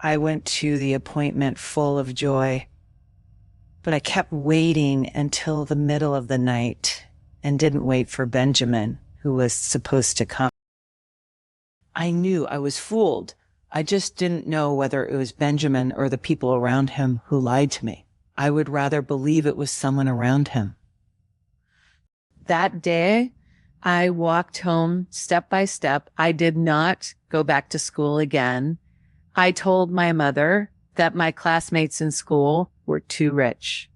I went to the appointment full of joy, but I kept waiting until the middle of the night and didn't wait for Benjamin, who was supposed to come. I knew I was fooled. I just didn't know whether it was Benjamin or the people around him who lied to me. I would rather believe it was someone around him. That day, I walked home step by step. I did not go back to school again. I told my mother that my classmates in school were too rich.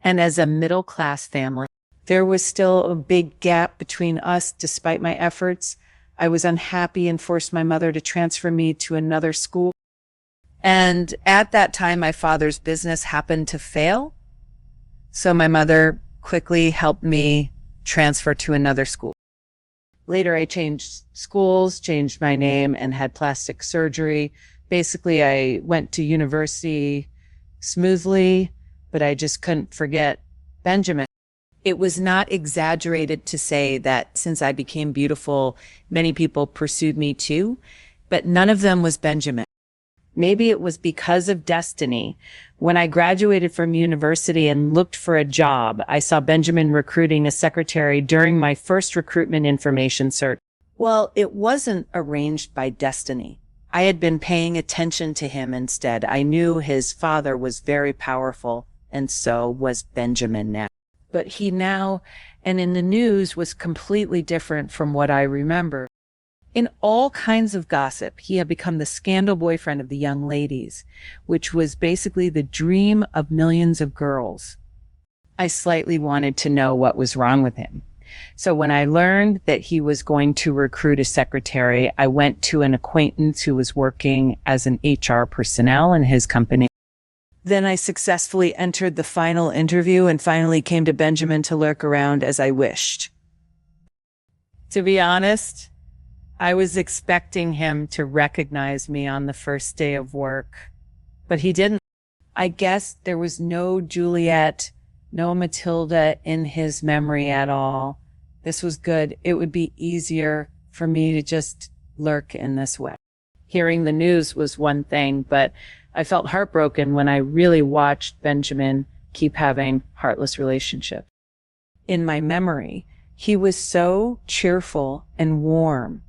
And as a middle-class family, there was still a big gap between us despite my efforts. I was unhappy and forced my mother to transfer me to another school. And at that time, my father's business happened to fail. So my mother quickly helped me transfer to another school. Later, I changed schools, changed my name, and had plastic surgery. Basically, I went to university smoothly, but I just couldn't forget Benjamin. It was not exaggerated to say that since I became beautiful, many people pursued me too, but none of them was Benjamin. Maybe it was because of destiny. When I graduated from university and looked for a job, I saw Benjamin recruiting a secretary during my first recruitment information search. Well, it wasn't arranged by destiny. I had been paying attention to him instead. I knew his father was very powerful, and so was Benjamin now. But he now, and in the news, was completely different from what I remember. In all kinds of gossip, he had become the scandal boyfriend of the young ladies, which was basically the dream of millions of girls. I slightly wanted to know what was wrong with him. So when I learned that he was going to recruit a secretary, I went to an acquaintance who was working as an HR personnel in his company. Then I successfully entered the final interview and finally came to Benjamin to lurk around as I wished. To be honest, I was expecting him to recognize me on the first day of work, but he didn't. I guess there was no Juliette, no Matilda in his memory at all. This was good. It would be easier for me to just lurk in this way. Hearing the news was one thing, but I felt heartbroken when I really watched Benjamin keep having heartless relationships. In my memory, he was so cheerful and warm,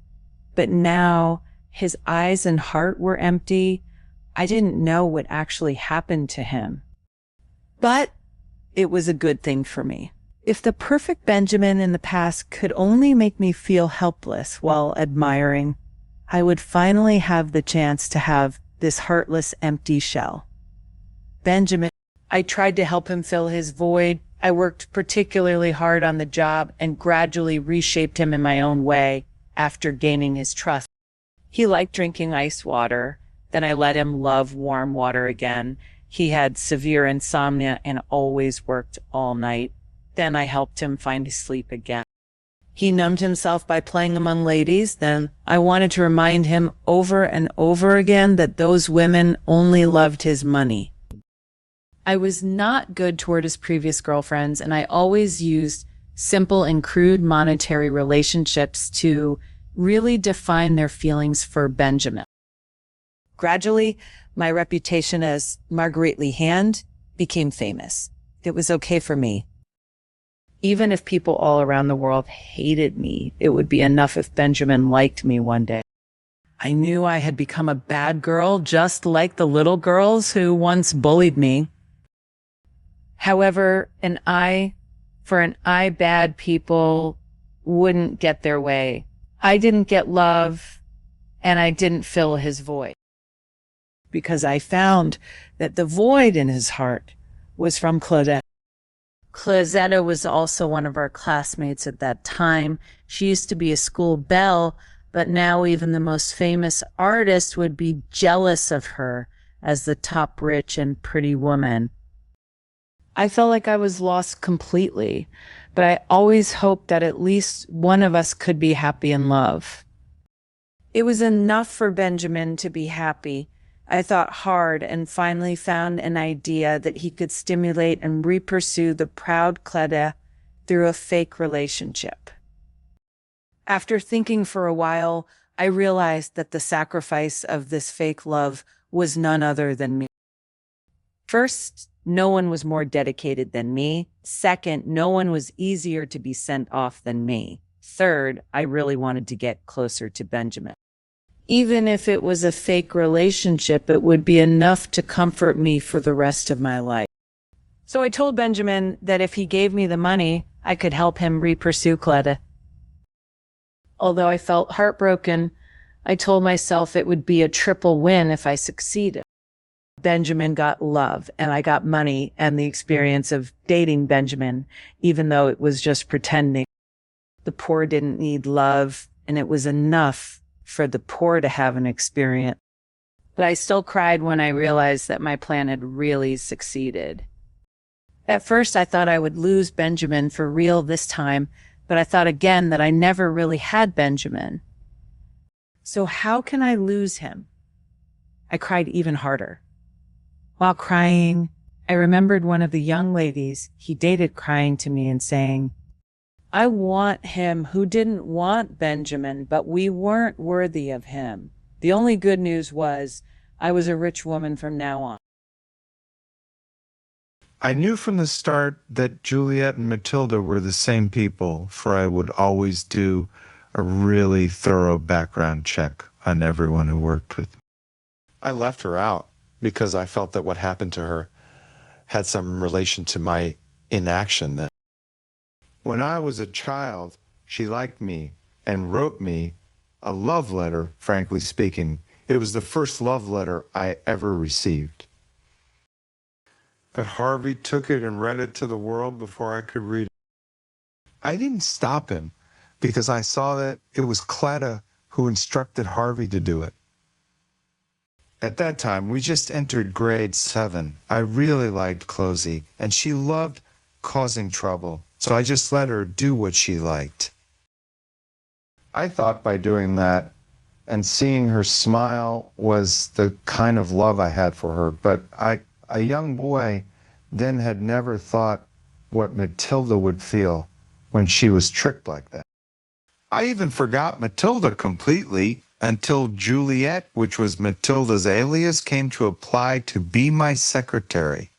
but now his eyes and heart were empty. I didn't know what actually happened to him. But it was a good thing for me. If the perfect Benjamin in the past could only make me feel helpless while admiring, I would finally have the chance to have this heartless, empty shell. Benjamin, I tried to help him fill his void. I worked particularly hard on the job and gradually reshaped him in my own way after gaining his trust. He liked drinking ice water. Then I let him love warm water again. He had severe insomnia and always worked all night. Then I helped him find his sleep again. He numbed himself by playing among ladies. Then I wanted to remind him over and over again that those women only loved his money. I was not good toward his previous girlfriends, and I always used simple and crude monetary relationships to really define their feelings for Benjamin. Gradually, my reputation as Marguerite Lee Hand became famous. It was okay for me. Even if people all around the world hated me, it would be enough if Benjamin liked me one day. I knew I had become a bad girl, just like the little girls who once bullied me. However, bad people wouldn't get their way. I didn't get love, and I didn't fill his void. Because I found that the void in his heart was from Closetta. Closetta was also one of our classmates at that time. She used to be a school belle, but now even the most famous artist would be jealous of her as the top rich and pretty woman. I felt like I was lost completely, but I always hoped that at least one of us could be happy in love. It was enough for Benjamin to be happy. I thought hard and finally found an idea that he could stimulate and re-pursue the proud Closetta through a fake relationship. After thinking for a while, I realized that the sacrifice of this fake love was none other than me. First, no one was more dedicated than me. Second, no one was easier to be sent off than me. Third, I really wanted to get closer to Benjamin. Even if it was a fake relationship, it would be enough to comfort me for the rest of my life. So I told Benjamin that if he gave me the money, I could help him re-pursue Closetta. Although I felt heartbroken, I told myself it would be a triple win if I succeeded. Benjamin got love, and I got money and the experience of dating Benjamin, even though it was just pretending. The poor didn't need love, and it was enough for the poor to have an experience. But I still cried when I realized that my plan had really succeeded. At first, I thought I would lose Benjamin for real this time, but I thought again that I never really had Benjamin. So how can I lose him? I cried even harder. While crying, I remembered one of the young ladies he dated crying to me and saying, "I want him who didn't want Benjamin, but we weren't worthy of him. The only good news was I was a rich woman from now on." I knew from the start that Juliette and Matilda were the same people, for I would always do a really thorough background check on everyone who worked with me. I left her out because I felt that what happened to her had some relation to my inaction then. When I was a child, she liked me and wrote me a love letter, frankly speaking. It was the first love letter I ever received. But Harvey took it and read it to the world before I could read it. I didn't stop him because I saw that it was Closetta who instructed Harvey to do it. At that time, we just entered grade 7. I really liked Closette, and she loved causing trouble, so I just let her do what she liked. I thought by doing that and seeing her smile was the kind of love I had for her, but a young boy then had never thought what Matilda would feel when she was tricked like that. I even forgot Matilda completely until Juliette, which was Matilda's alias, came to apply to be my secretary.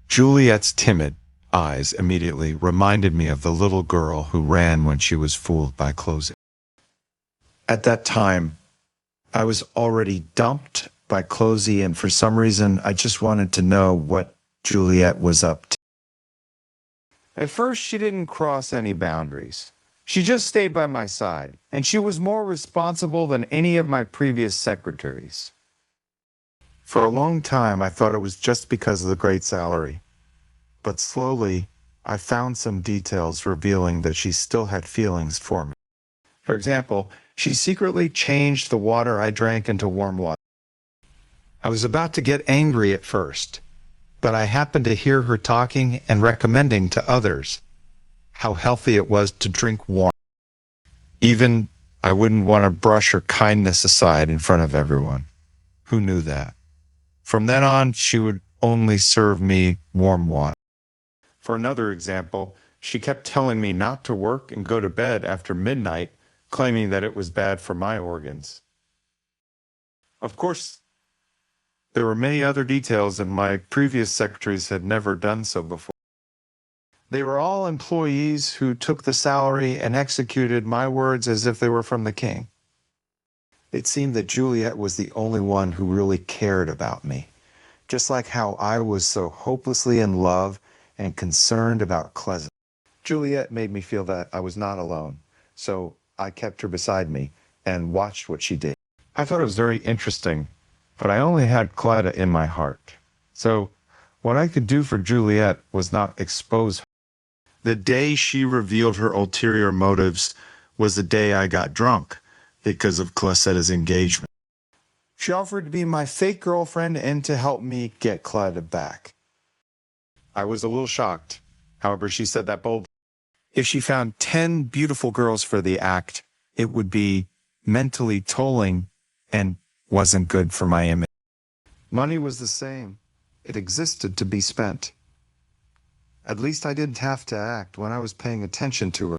Juliette's timid eyes immediately reminded me of the little girl who ran when she was fooled by Closetta. At that time, I was already dumped by Closette, and for some reason, I just wanted to know what Juliette was up to. At first, she didn't cross any boundaries. She just stayed by my side, and she was more responsible than any of my previous secretaries. For a long time, I thought it was just because of the great salary. But slowly, I found some details revealing that she still had feelings for me. For example, she secretly changed the water I drank into warm water. I was about to get angry at first, but I happened to hear her talking and recommending to others how healthy it was to drink warm. Even I wouldn't want to brush her kindness aside in front of everyone. Who knew that? From then on, she would only serve me warm water. For another example, she kept telling me not to work and go to bed after midnight, claiming that it was bad for my organs. Of course, there were many other details, and my previous secretaries had never done so before. They were all employees who took the salary and executed my words as if they were from the king. It seemed that Juliette was the only one who really cared about me, just like how I was so hopelessly in love and concerned about Closetta. Juliette made me feel that I was not alone, so I kept her beside me and watched what she did. I thought it was very interesting, but I only had Closetta in my heart. So what I could do for Juliette was not expose her. The day she revealed her ulterior motives was the day I got drunk because of Closetta's engagement. She offered to be my fake girlfriend and to help me get Closetta back. I was a little shocked. However, she said that boldly. If she found 10 beautiful girls for the act, it would be mentally tolling and wasn't good for my image. Money was the same. It existed to be spent. At least I didn't have to act when I was paying attention to her.